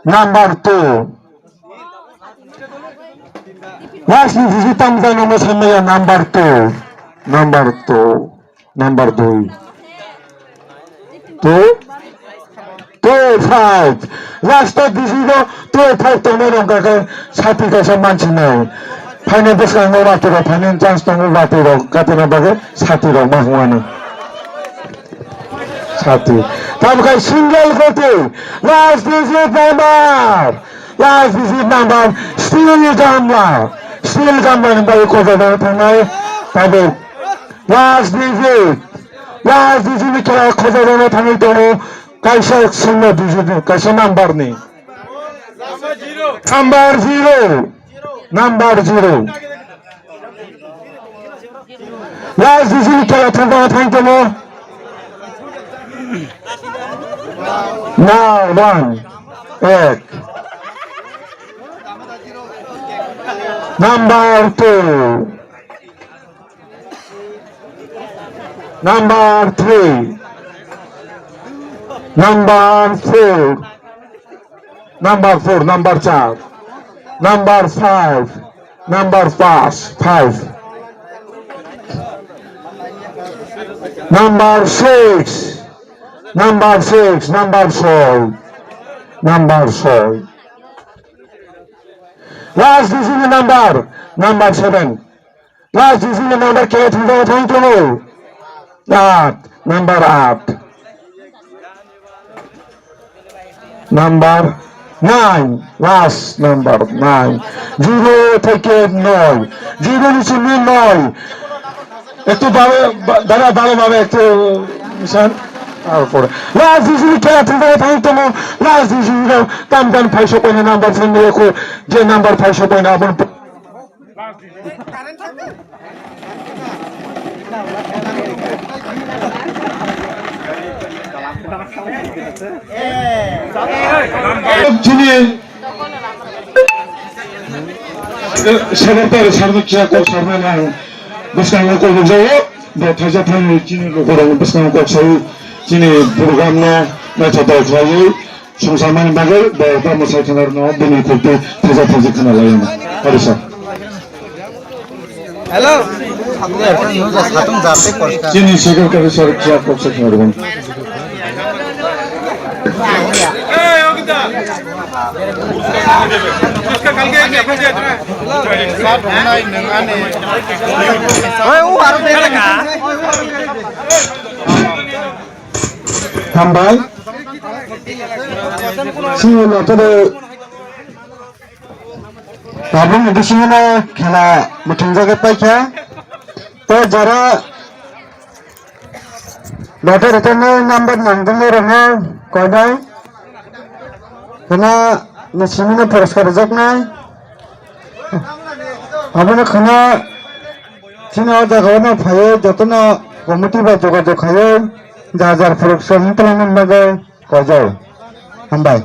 Number 2. Last visit ang nomor sama ya number 2. Number 2. Number 2. 2. 5. Last visit 5 tono ka sati ka sa manchina. Finance ka ng ratiro, finance ng ratiro, katina baga sati ro mahuana. Sati. Tam ka single kote. Last visit number. Still gamla ng bayo ko na tanay. Tabi. Last visit kaya ko na tanay to. Kaisa single visit kaisa number ni. Number 0. Last visit kaya tanay to mo. Now 1. Number 2. Number 3. Number 4. Number 4. Number 4. Number 5. Number 5. Number 6. Number 6. Number 4. Number 4. Last decision number. Number 7. Last decision number kaya thank you. That number 8. Number 9. Last number 9. 0 থেকে 9. 0 নিচে 9. একটু ভালোভাবে একটু mission তারপরে last decision খেলা থেকে থাকতে mo last decision কাম কাম 500 point number phone রেখো যে নাম্বার 500 পয়েন্ট আপন কারেন্ট থাকবে যিনি সেক্রেটারি সার্বক্ষা করছেন বেসনাঙ্গ করব যাও বথাজাথান যিনি লোকরা বেসনাঙ্গ করছে যিনি প্রোগ্রাম নাইথাতাव खायो संसारमानि बागै बा मोसाखानार न बिनि खुलते थाजा खोना लायो हरिसा हेलो আপনি এখন নিউজ সাতম যাতে করতে যিনি সেক্রেটারি সরকার পক্ষ থেকে করবেন এই অগিতা इसका कल के अपने जे साथ होना ही नंगाने ओए वो आरो देगा Tambal sini tadi tabung di sini kena macam jaga pakai तो जरा लौटे रहते हैं नंबर नंदने रहना कोई नहीं कना नसीमी ने पुरस्कार जग नहीं अपने खाना sini ada kawan apa जतना कमिटी बात जोगा जो खायो जार फुरुक संतलन बागे कोई जाओ हम भाई